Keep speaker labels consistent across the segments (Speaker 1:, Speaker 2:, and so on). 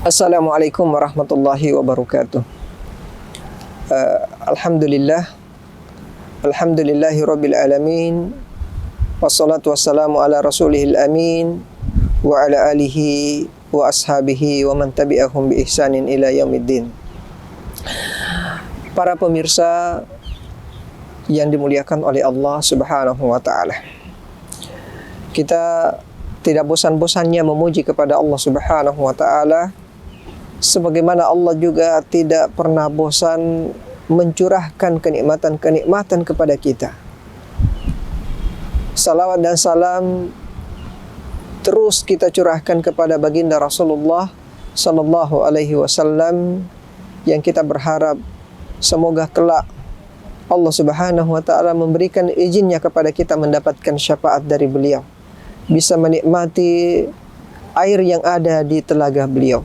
Speaker 1: Assalamualaikum warahmatullahi wabarakatuh. Alhamdulillahi rabbil alamin. Wassalatu wassalamu ala rasulihil amin wa ala alihi wa ashabihi wa man tabi'ahum bi ihsanin ila yaumiddin. Para pemirsa yang dimuliakan oleh Allah Subhanahu wa taala. Kita tidak bosan-bosannya memuji kepada Allah Subhanahu wa taala, sebagaimana Allah juga tidak pernah bosan mencurahkan kenikmatan-kenikmatan kepada kita. Salawat dan salam terus kita curahkan kepada baginda Rasulullah sallallahu alaihi wasallam, yang kita berharap semoga kelak Allah Subhanahu wa taala memberikan izinnya kepada kita mendapatkan syafaat dari beliau, bisa menikmati air yang ada di telaga beliau.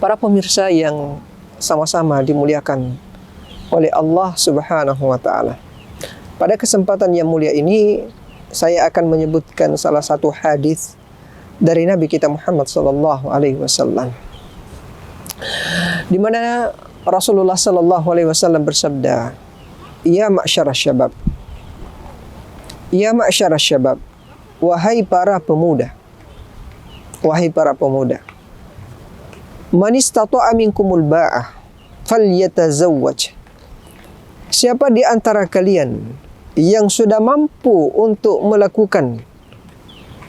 Speaker 1: Para pemirsa yang sama-sama dimuliakan oleh Allah Subhanahu wa taala. Pada kesempatan yang mulia ini, saya akan menyebutkan salah satu hadis dari Nabi kita Muhammad sallallahu alaihi wasallam, di mana Rasulullah sallallahu alaihi wasallam bersabda, "Ya ma'syarasy syabab, ya ma'syarasy syabab, wahai para pemuda, wahai para pemuda, man istata'a minkumul ba'ah falyatazawwaj." Siapa di antara kalian yang sudah mampu untuk melakukan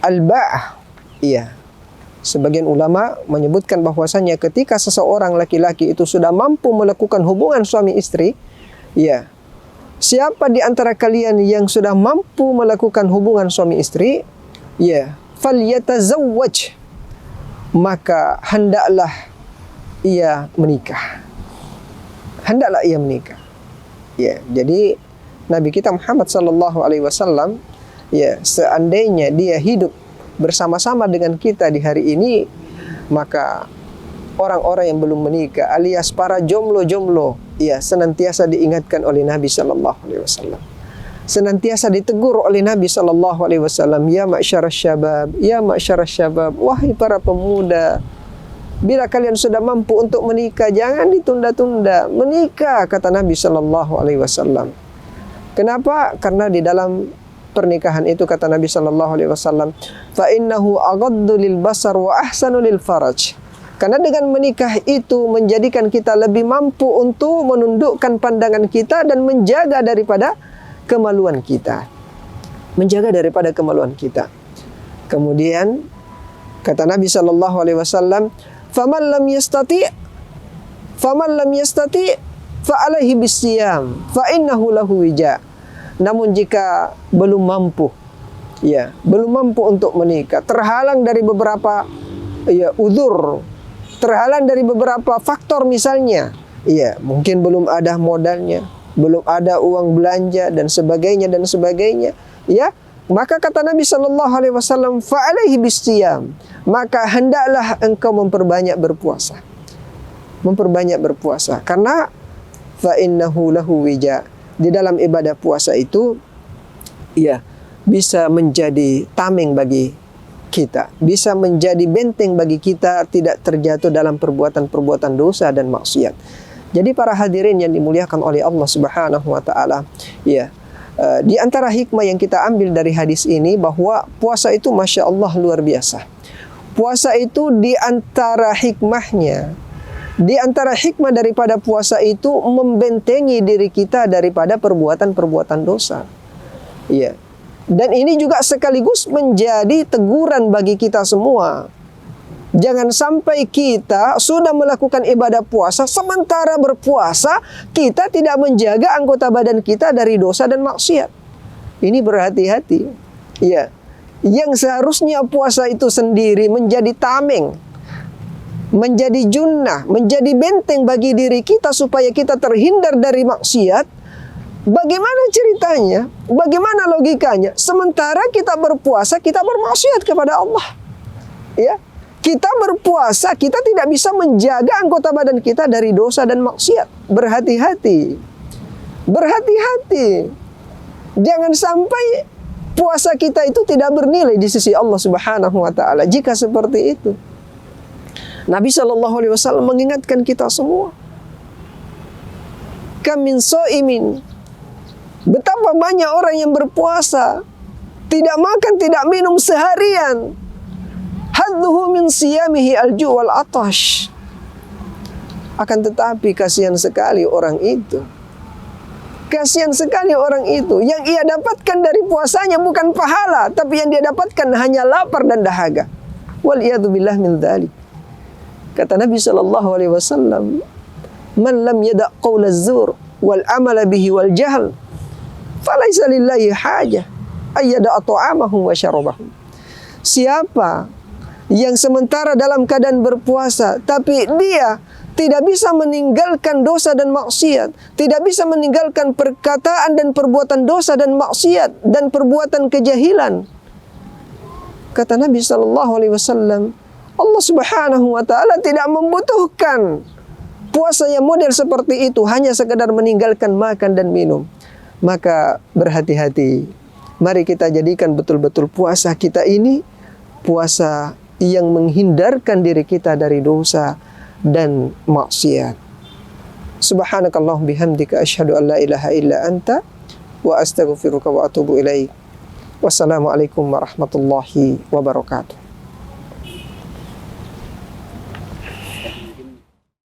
Speaker 1: al-ba'ah, ya, sebagian ulama menyebutkan bahwasanya ketika seseorang laki-laki itu sudah mampu melakukan hubungan suami istri, ya, siapa di antara kalian yang sudah mampu melakukan hubungan suami istri, ya, falyatazawwaj, maka hendaklah ia menikah. Hendaklah ia menikah. Ya, jadi Nabi kita Muhammad sallallahu alaihi wasallam, ya, seandainya dia hidup bersama-sama dengan kita di hari ini, maka orang-orang yang belum menikah alias para jomblo-jomblo, ya, senantiasa diingatkan oleh Nabi sallallahu alaihi wasallam. Senantiasa ditegur oleh Nabi sallallahu alaihi wasallam, "Ya ma'syarasy syabab, ya ma'syarasy syabab, wahai para pemuda, bila kalian sudah mampu untuk menikah, jangan ditunda-tunda. Menikah," kata Nabi sallallahu alaihi wasallam. Kenapa? Karena di dalam pernikahan itu, kata Nabi sallallahu alaihi wasallam, "Fa innahu aghaddu lil basar wa ahsanu lil faraj." Karena dengan menikah itu menjadikan kita lebih mampu untuk menundukkan pandangan kita dan menjaga daripada kemaluan kita. Menjaga daripada kemaluan kita. Kemudian kata Nabi sallallahu alaihi wasallam, "Faman lam yastati' fa alaihi bisiyam fa innahu lahu wija." Namun jika belum mampu, ya, belum mampu untuk menikah, terhalang dari beberapa, ya, uzur, terhalang dari beberapa faktor misalnya, ya, mungkin belum ada modalnya, belum ada uang belanja dan sebagainya, ya, maka kata Nabi sallallahu alaihi wasallam, fa alaihi bisiyam, maka hendaklah engkau memperbanyak berpuasa. Memperbanyak berpuasa, karena fa innahu lahu wija, di dalam ibadah puasa itu, ya, bisa menjadi tameng bagi kita, bisa menjadi benteng bagi kita tidak terjatuh dalam perbuatan-perbuatan dosa dan maksiat. Jadi para hadirin yang dimuliakan oleh Allah Subhanahu wa taala, ya, di antara hikmah yang kita ambil dari hadis ini bahwa puasa itu Masya Allah luar biasa. Puasa itu di antara hikmahnya, di antara hikmah daripada puasa itu membentengi diri kita daripada perbuatan-perbuatan dosa. Ya. Dan ini juga sekaligus menjadi teguran bagi kita semua. Jangan sampai kita sudah melakukan ibadah puasa, sementara berpuasa kita tidak menjaga anggota badan kita dari dosa dan maksiat. Ini berhati-hati. Ya. Yang seharusnya puasa itu sendiri menjadi tameng, menjadi junnah, menjadi benteng bagi diri kita supaya kita terhindar dari maksiat. Bagaimana ceritanya? Bagaimana logikanya? Sementara kita berpuasa, kita bermaksiat kepada Allah. Ya, kita berpuasa, kita tidak bisa menjaga anggota badan kita dari dosa dan maksiat. Berhati-hati. Berhati-hati. Jangan sampai puasa kita itu tidak bernilai di sisi Allah Subhanahu wa taala. Jika seperti itu, Nabi SAW mengingatkan kita semua. Kam min shaimin, betapa banyak orang yang berpuasa, tidak makan, tidak minum seharian. Hadduhu min siyamihi al-ju' wal atash. Akan tetapi kasihan sekali orang itu. Kasihan sekali orang itu. Yang ia dapatkan dari puasanya bukan pahala, tapi yang dia dapatkan hanya lapar dan dahaga. Wal'iyadu billah min dhalik. Kata Nabi SAW, man lam yada' qawla zur wal amala bihi wal jahl falaysa lillahi hajah ayyada'a ta'amahum wa syarabahum. Siapa yang sementara dalam keadaan berpuasa tapi dia tidak bisa meninggalkan dosa dan maksiat, tidak bisa meninggalkan perkataan dan perbuatan dosa dan maksiat dan perbuatan kejahilan, kata Nabi SAW, Allah Subhanahu wa ta'ala tidak membutuhkan puasa yang model seperti itu, hanya sekadar meninggalkan makan dan minum. Maka berhati-hati. Mari kita jadikan betul-betul puasa kita ini puasa yang menghindarkan diri kita dari dosa dan maksiat. Subhanakallahumma bihamdika asyhadu an la ilaha illa anta wa astaghfiruka wa atubu ilaik. Wassalamualaikum warahmatullahi wabarakatuh.